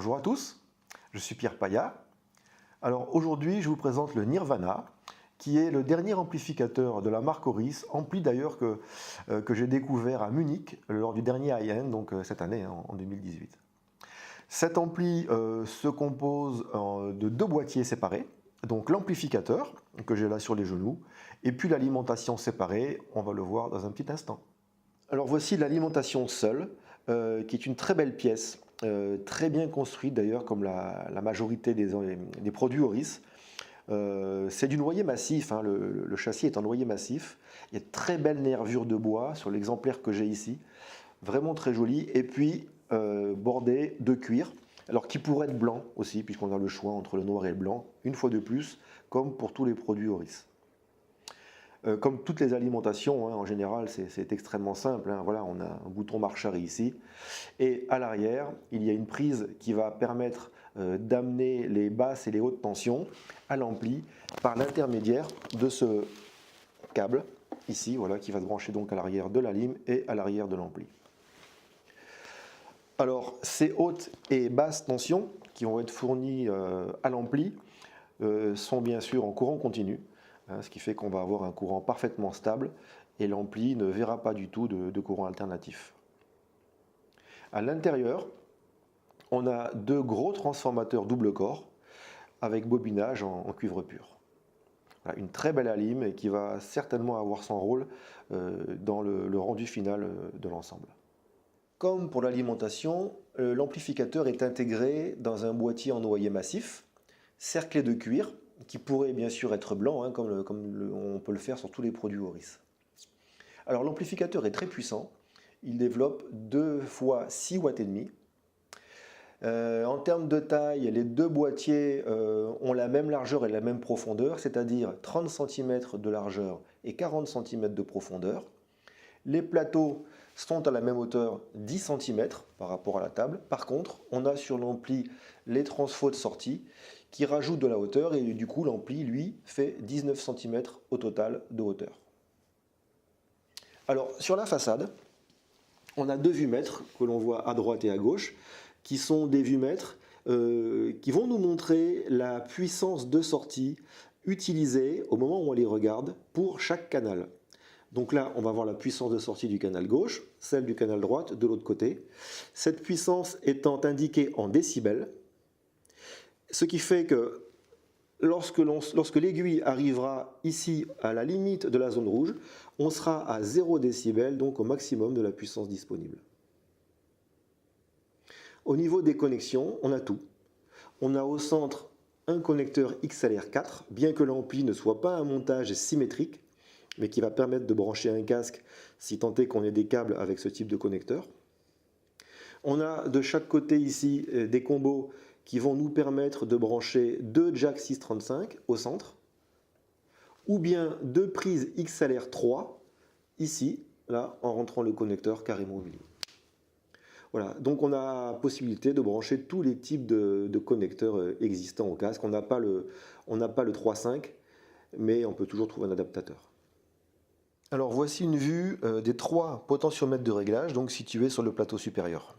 Bonjour à tous, je suis Pierre Paya. Alors aujourd'hui, je vous présente le Nirvana, qui est le dernier amplificateur de la marque Oris, ampli d'ailleurs que j'ai découvert à Munich lors du dernier high-end, donc cette année, en 2018. Cet ampli se compose de deux boîtiers séparés, donc l'amplificateur, que j'ai là sur les genoux, et puis l'alimentation séparée, on va le voir dans un petit instant. Alors voici l'alimentation seule, qui est une très belle pièce, très bien construite d'ailleurs, comme la majorité des produits Oris. C'est du noyer massif, hein, le châssis est en noyer massif. Il y a de très belles nervures de bois sur l'exemplaire que j'ai ici, vraiment très joli, et puis bordé de cuir, alors qui pourrait être blanc aussi, puisqu'on a le choix entre le noir et le blanc, une fois de plus, comme pour tous les produits Oris. Comme toutes les alimentations, hein, en général, c'est extrêmement simple. Hein. Voilà, on a un bouton marche-arrêt ici. Et à l'arrière, il y a une prise qui va permettre d'amener les basses et les hautes tensions à l'ampli par l'intermédiaire de ce câble ici, voilà, qui va se brancher donc à l'arrière de la lime et à l'arrière de l'ampli. Alors, ces hautes et basses tensions qui vont être fournies à l'ampli sont bien sûr en courant continu. Ce qui fait qu'on va avoir un courant parfaitement stable et l'ampli ne verra pas du tout de courant alternatif. À l'intérieur, on a deux gros transformateurs double corps avec bobinage en cuivre pur. Voilà, une très belle alime qui va certainement avoir son rôle dans le rendu final de l'ensemble. Comme pour l'alimentation, l'amplificateur est intégré dans un boîtier en noyer massif, cerclé de cuir, qui pourrait bien sûr être blanc, hein, comme on peut le faire sur tous les produits Oris. Alors l'amplificateur est très puissant, il développe 2 fois 6 watts et demi. En termes de taille, les deux boîtiers ont la même largeur et la même profondeur, c'est-à-dire 30 cm de largeur et 40 cm de profondeur. Les plateaux sont à la même hauteur, 10 cm par rapport à la table. Par contre, on a sur l'ampli les transfos de sortie qui rajoutent de la hauteur et du coup l'ampli, lui, fait 19 cm au total de hauteur. Alors, sur la façade, on a deux vumètres que l'on voit à droite et à gauche, qui sont des vumètres qui vont nous montrer la puissance de sortie utilisée au moment où on les regarde pour chaque canal. Donc là, on va voir la puissance de sortie du canal gauche, celle du canal droite de l'autre côté. Cette puissance étant indiquée en décibels, ce qui fait que lorsque l'aiguille arrivera ici à la limite de la zone rouge, on sera à 0 décibels, donc au maximum de la puissance disponible. Au niveau des connexions, on a tout. On a au centre un connecteur XLR4, bien que l'ampli ne soit pas un montage symétrique, mais qui va permettre de brancher un casque si tant est qu'on ait des câbles avec ce type de connecteur. On a de chaque côté ici des combos qui vont nous permettre de brancher deux jack 635 au centre, ou bien deux prises XLR3 ici, là, en rentrant le connecteur carrément au milieu. Voilà, donc on a possibilité de brancher tous les types de connecteurs existants au casque. On n'a pas le 3.5, mais on peut toujours trouver un adaptateur. Alors voici une vue des 3 potentiomètres de réglage, donc situés sur le plateau supérieur.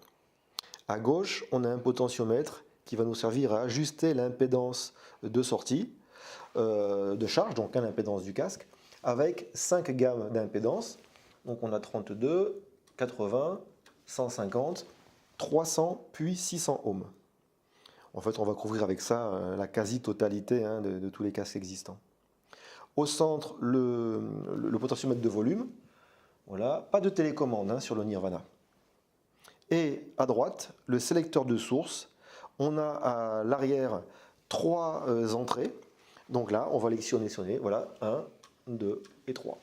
À gauche, on a un potentiomètre qui va nous servir à ajuster l'impédance de sortie, de charge, donc l'impédance du casque, avec 5 gammes d'impédance. Donc on a 32, 80, 150, 300, puis 600 ohms. En fait, on va couvrir avec ça la quasi-totalité de tous les casques existants. Au centre, le potentiomètre de volume. Voilà, pas de télécommande sur le Nirvana. Et à droite, le sélecteur de source. On a à l'arrière 3 entrées. Donc là, on va les sonner. Voilà, 1, 2 et 3.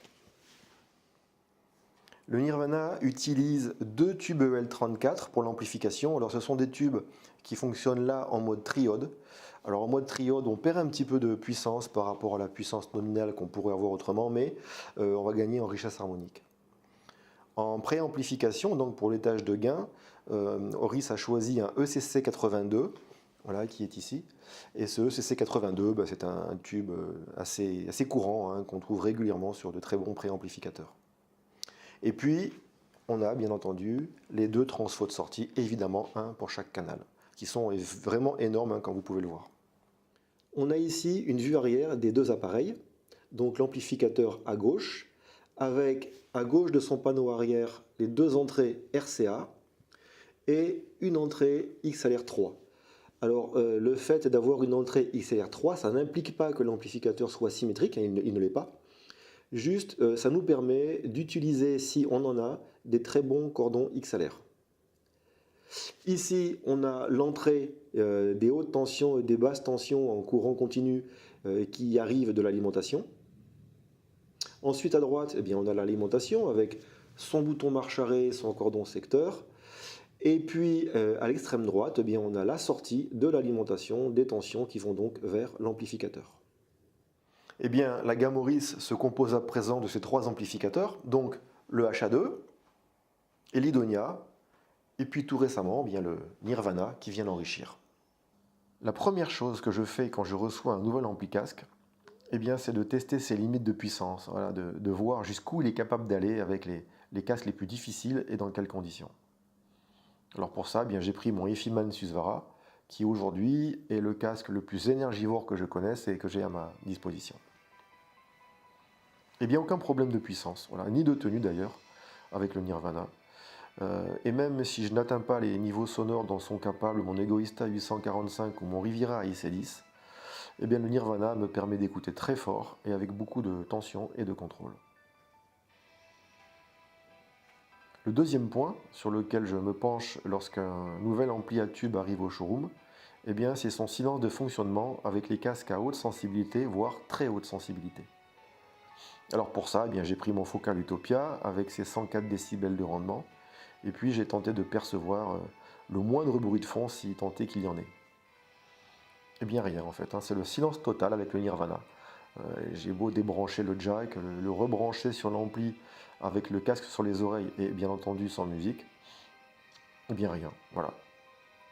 Le Nirvana utilise 2 tubes EL34 pour l'amplification. Alors ce sont des tubes qui fonctionnent là en mode triode. Alors en mode triode, on perd un petit peu de puissance par rapport à la puissance nominale qu'on pourrait avoir autrement, mais on va gagner en richesse harmonique. En préamplification, donc pour l'étage de gain, Oris a choisi un ECC82, voilà, qui est ici. Et ce ECC82, c'est un tube assez courant qu'on trouve régulièrement sur de très bons préamplificateurs. Et puis, on a bien entendu les 2 transfos de sortie, évidemment un pour chaque canal. qui sont vraiment énormes hein, comme vous pouvez le voir. On a ici une vue arrière des deux appareils, donc l'amplificateur à gauche, avec à gauche de son panneau arrière les deux entrées RCA et une entrée XLR3. Alors le fait d'avoir une entrée XLR3, ça n'implique pas que l'amplificateur soit symétrique, hein, il ne l'est pas. Juste, ça nous permet d'utiliser, si on en a, des très bons cordons XLR. Ici, on a l'entrée des hautes tensions et des basses tensions en courant continu qui arrivent de l'alimentation. Ensuite, à droite, eh bien, on a l'alimentation avec son bouton marche-arrêt, son cordon secteur. Et puis, à l'extrême droite, eh bien, on a la sortie de l'alimentation des tensions qui vont donc vers l'amplificateur. Eh bien, la gamme Auris se compose à présent de ces trois amplificateurs, donc le HA2 et l'Idonia, et puis tout récemment, eh bien, le Nirvana qui vient l'enrichir. La première chose que je fais quand je reçois un nouvel ampli casque, eh bien, c'est de tester ses limites de puissance, voilà, de voir jusqu'où il est capable d'aller avec les casques les plus difficiles et dans quelles conditions. Alors pour ça, eh bien, j'ai pris mon Efiman Susvara, qui aujourd'hui est le casque le plus énergivore que je connaisse et que j'ai à ma disposition. Eh bien, aucun problème de puissance, voilà, ni de tenue d'ailleurs, avec le Nirvana. Et même si je n'atteins pas les niveaux sonores dont sont capables mon Egoista 845 ou mon Riviera IC10, eh bien, le Nirvana me permet d'écouter très fort et avec beaucoup de tension et de contrôle. Le deuxième point sur lequel je me penche lorsqu'un nouvel ampli à tube arrive au showroom, eh bien, c'est son silence de fonctionnement avec les casques à haute sensibilité, voire très haute sensibilité. Alors pour ça, eh bien, j'ai pris mon Focal Utopia avec ses 104 décibels de rendement, et puis j'ai tenté de percevoir le moindre bruit de fond si tant est qu'il y en ait. Eh bien rien en fait, hein, c'est le silence total avec le Nirvana. J'ai beau débrancher le jack, le rebrancher sur l'ampli avec le casque sur les oreilles et bien entendu sans musique, eh bien rien, voilà.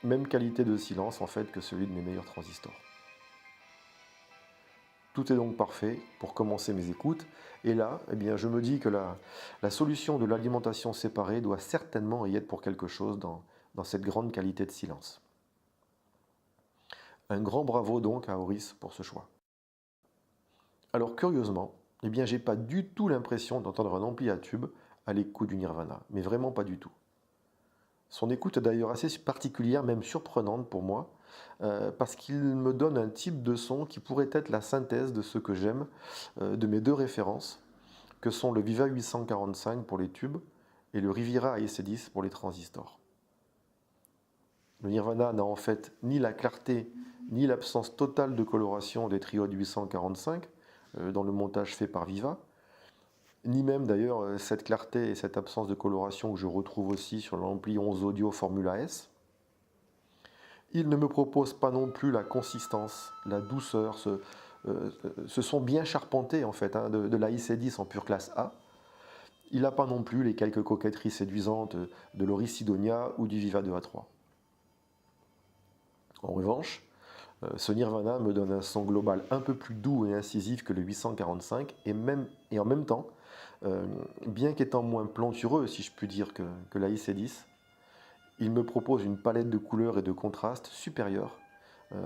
Même qualité de silence en fait que celui de mes meilleurs transistors. Tout est donc parfait pour commencer mes écoutes. Et là, eh bien, je me dis que la solution de l'alimentation séparée doit certainement y être pour quelque chose dans cette grande qualité de silence. Un grand bravo donc à Auris pour ce choix. Alors curieusement, eh bien, j'ai pas du tout l'impression d'entendre un ampli à tube à l'écoute du Nirvana, mais vraiment pas du tout. Son écoute est d'ailleurs assez particulière, même surprenante pour moi, parce qu'il me donne un type de son qui pourrait être la synthèse de ce que j'aime de mes deux références, que sont le Viva 845 pour les tubes et le Riviera IC10 pour les transistors. Le Nirvana n'a en fait ni la clarté ni l'absence totale de coloration des triodes 845 dans le montage fait par Viva, ni même d'ailleurs cette clarté et cette absence de coloration que je retrouve aussi sur l'ampli 11 Audio Formula S. Il ne me propose pas non plus la consistance, la douceur, ce son bien charpenté en fait hein, de la IC10 en pure classe A. Il n'a pas non plus les quelques coquetteries séduisantes de l'Auris Sidonia ou du Viva 2A3. En revanche, ce Nirvana me donne un son global un peu plus doux et incisif que le 845 et en même temps, bien qu'étant moins plantureux si je puis dire que la IC10, il me propose une palette de couleurs et de contrastes supérieure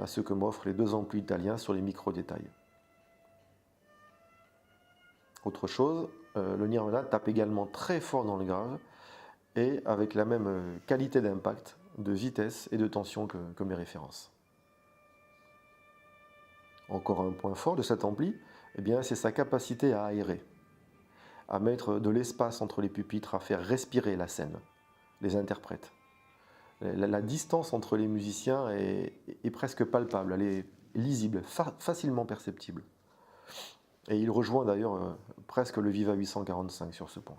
à ce que m'offrent les deux amplis italiens sur les micro-détails. Autre chose, le Nirvana tape également très fort dans le grave et avec la même qualité d'impact, de vitesse et de tension que mes références. Encore un point fort de cet ampli, eh bien, c'est sa capacité à aérer, à mettre de l'espace entre les pupitres, à faire respirer la scène, les interprètes. La distance entre les musiciens est presque palpable, elle est lisible, facilement perceptible. Et il rejoint d'ailleurs presque le Viva 845 sur ce point.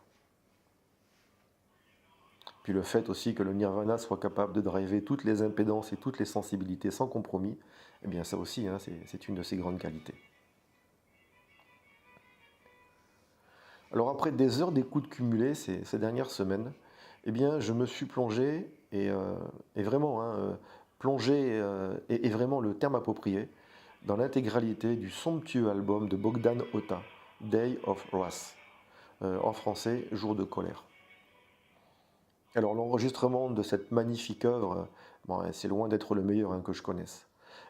Puis le fait aussi que le Nirvana soit capable de driver toutes les impédances et toutes les sensibilités sans compromis, eh bien ça aussi, hein, c'est une de ses grandes qualités. Alors après des heures d'écoute cumulées ces dernières semaines, eh bien je me suis plongé, et vraiment, hein, plongé est vraiment le terme approprié, dans l'intégralité du somptueux album de Bogdan Ota, Day of Wrath, en français, Jour de colère. Alors l'enregistrement de cette magnifique œuvre, bon, c'est loin d'être le meilleur hein, que je connaisse.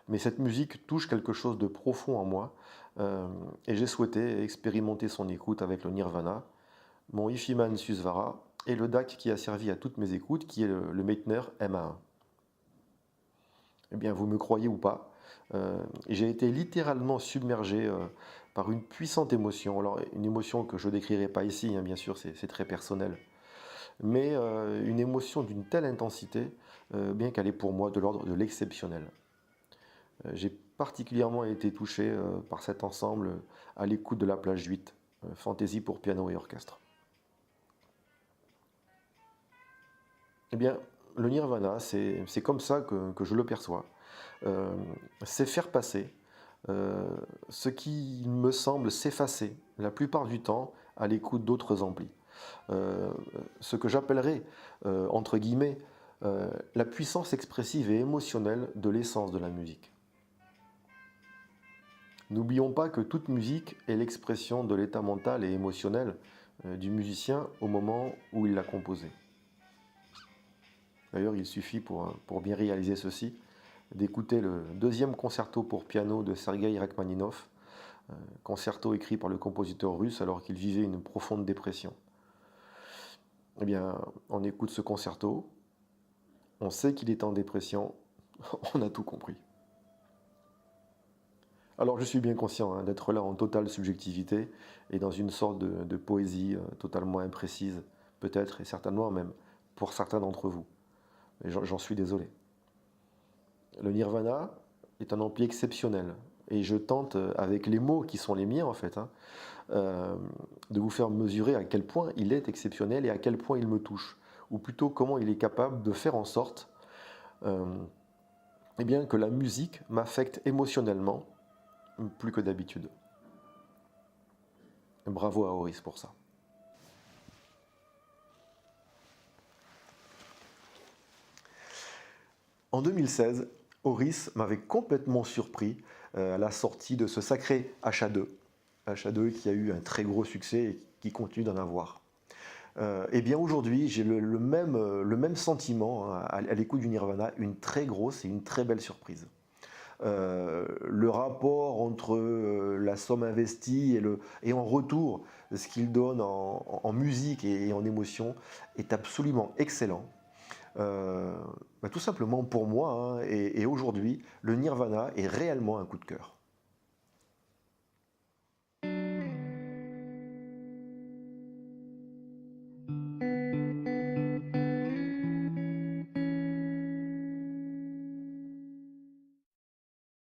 Mais cette musique touche quelque chose de profond en moi, euh, et j'ai souhaité expérimenter son écoute avec le Nirvana, mon Ifiman Susvara et le DAC qui a servi à toutes mes écoutes, qui est le Meitner MA1. Eh bien, vous me croyez ou pas, j'ai été littéralement submergé par une puissante émotion. Alors, une émotion que je ne décrirai pas ici, hein, bien sûr, c'est très personnel. Mais une émotion d'une telle intensité, bien qu'elle est pour moi de l'ordre de l'exceptionnel. J'ai particulièrement été touché par cet ensemble à l'écoute de la plage 8, Fantaisie pour piano et orchestre. Eh bien, le nirvana, c'est comme ça que je le perçois. Euh, c'est faire passer ce qui me semble s'effacer la plupart du temps à l'écoute d'autres amplis. Euh, Ce que j'appellerais, entre guillemets, la puissance expressive et émotionnelle de l'essence de la musique. N'oublions pas que toute musique est l'expression de l'état mental et émotionnel du musicien au moment où il l'a composée. D'ailleurs, il suffit pour bien réaliser ceci d'écouter le deuxième concerto pour piano de Sergueï Rachmaninov, concerto écrit par le compositeur russe alors qu'il vivait une profonde dépression. Eh bien, on écoute ce concerto, on sait qu'il est en dépression, on a tout compris. Alors je suis bien conscient hein, d'être là en totale subjectivité et dans une sorte de poésie totalement imprécise, peut-être et certainement même pour certains d'entre vous. Et j'en suis désolé. Le nirvana est un ampli exceptionnel et je tente, avec les mots qui sont les miens en fait, hein, euh, de vous faire mesurer à quel point il est exceptionnel et à quel point il me touche, ou plutôt comment il est capable de faire en sorte euh, eh bien, que la musique m'affecte émotionnellement plus que d'habitude. Bravo à Horis pour ça. En 2016, Horis m'avait complètement surpris à la sortie de ce sacré HA2. HA2 qui a eu un très gros succès et qui continue d'en avoir. Et bien aujourd'hui, j'ai le même sentiment hein, à l'écoute du Nirvana, une très grosse et une très belle surprise. Le rapport entre la somme investie et en retour ce qu'il donne en musique et en émotion est absolument excellent. Tout simplement pour moi, hein, et aujourd'hui, le Nirvana est réellement un coup de cœur.